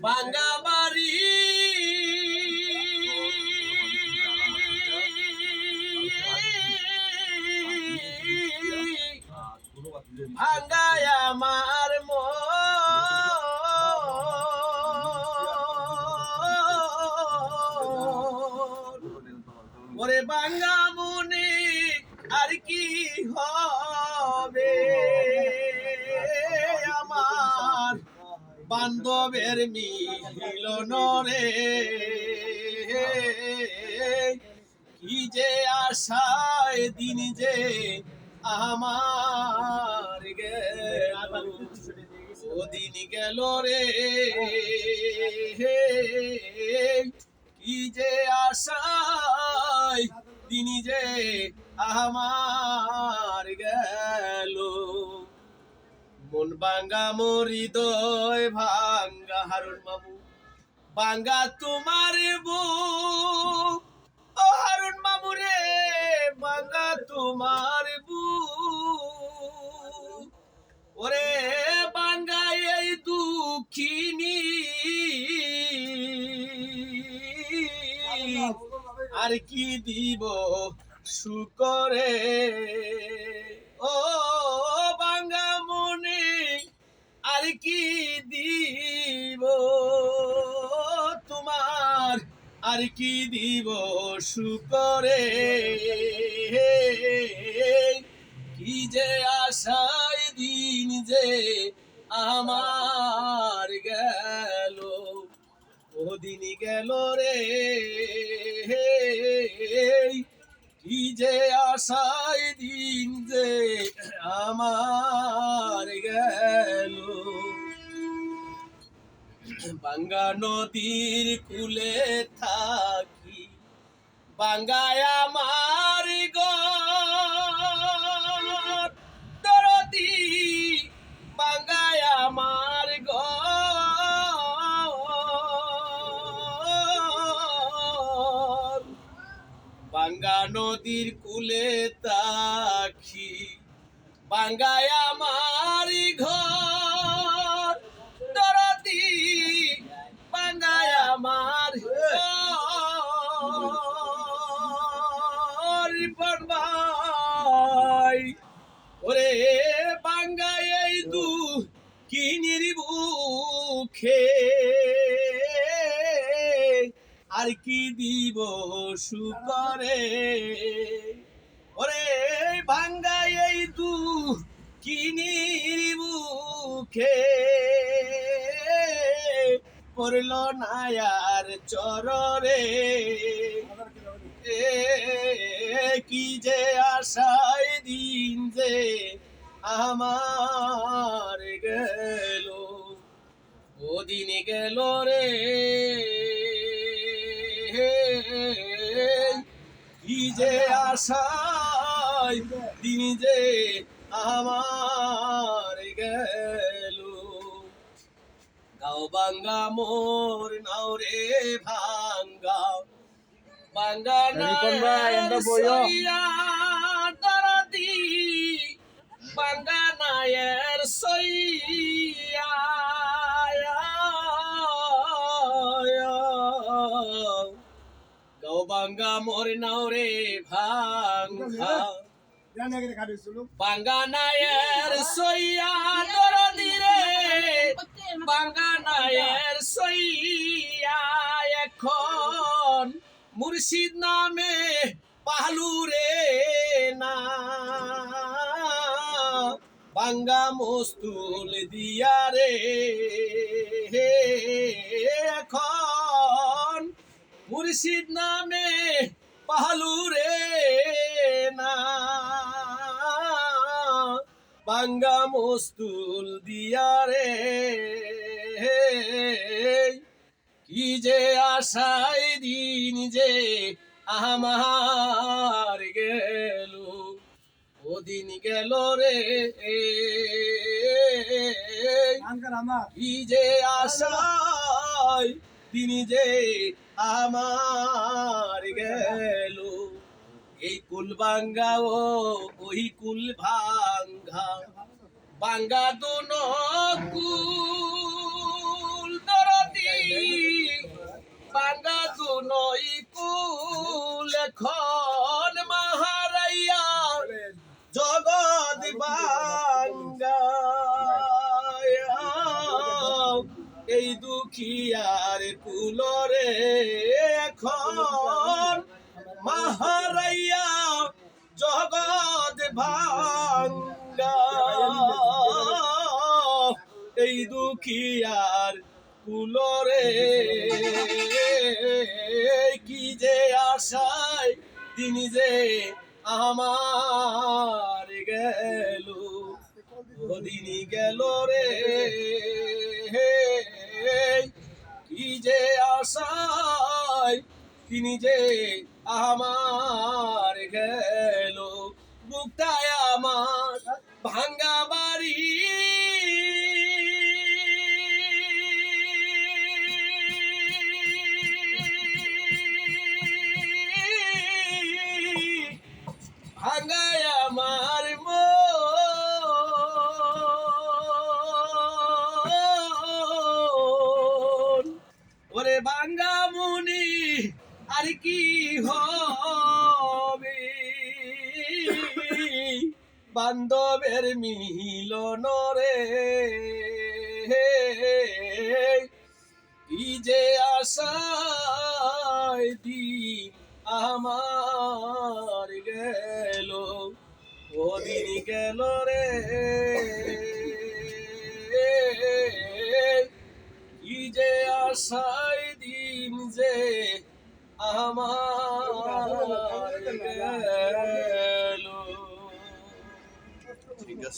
ভাঙ্গা বাড়ি ভাঙ্গায় আমার ওরে ভাঙ্গা মনে আর কি হবে আমার বান্ধবের মিলন রে কি যে আশায় দিন যে আমার গেল ও দিন গেল রে কি যে আশায় দিন যে আমার গেল মন ভাঙ্গা মোর হৃদয় ভাঙ্গা হারুন মামু ভাঙ্গা তোমার বুক ও হারুন মামু রে ভাঙ্গা তোমার বুক ওরে ভাঙ্গা এই দুঃখিনী আর কি দিব শুকরে ও ভাঙ্গা মনে আর কি দিব তোমার আর কি দিব শুকরে কি যে আশায় দিন যে আমার গেল ও দিন গেল রে কি যে আশায় দিন যে আমার গেল ভাঙ্গা নদীর কূলে থাকি ভাঙ্গায় আমার ঘর দরদি ভাঙ্গায় আমার ঘর ভাঙ্গা নদীর কূলে তাকি ভাঙ্গায় আমার ঘর দরদি ভাঙ্গায় আমার ঘর ভাই ওরে ভাঙ্গায় এই দুঃখিনীর বুকে আর কি দিব শুকরে ওরে ভাঙ্গায় এই দুঃখিনীর বুকে পড়ল না আর চররে কি যে আশায় দিন যে আমার গেল ও দিন গেল রে কি যে আশায় দিন যে আমার গেল গাও ভাঙ্গা মোর নাও রে ভাঙ্গা ভাঙ্গা দরদি ভাঙ্গা নায়ের সইয়া গাও ভাঙ্গা মোর নাও রে ভাঙ্গা ভাঙ্গা নায়ের সইয়া দরদি রে ভাঙ্গা নায়ের সইয়া এখন মুর্শিদ নামে পালু রে না ভাঙ্গা মস্তুল দিয়া রে এখন মুর্শিদ নামে পালু রে না ভাঙ্গা মস্তুল দিয়া রে কি যে আশায় দিন যে আমার গেল ও দিন গেল রে কি যে আশায় দিন যে আমার গেল এই কুল ভাঙ্গা ও ওই কুল ভাঙ্গা ভাঙ্গা দোনো কুল এই দুখিয়ার কুলরে এখন মাহারাইয়া জগৎ ভাঙ্গা এই দুখিয়ার কুলরে কি যে আশায় তিনি যে আমার গেল ওদিনই গেল রে কি যে আশায় তিনি যে আমার গেল বুকটায় আমার ভাঙ্গা বাড়ি ভাঙ্গায় আমার মন ওরে ভাঙ্গা মুনি আর কি হবে বান্ধবের মিলন রে কি যে আশায় দিন আমার গেল ওদিন গেল রে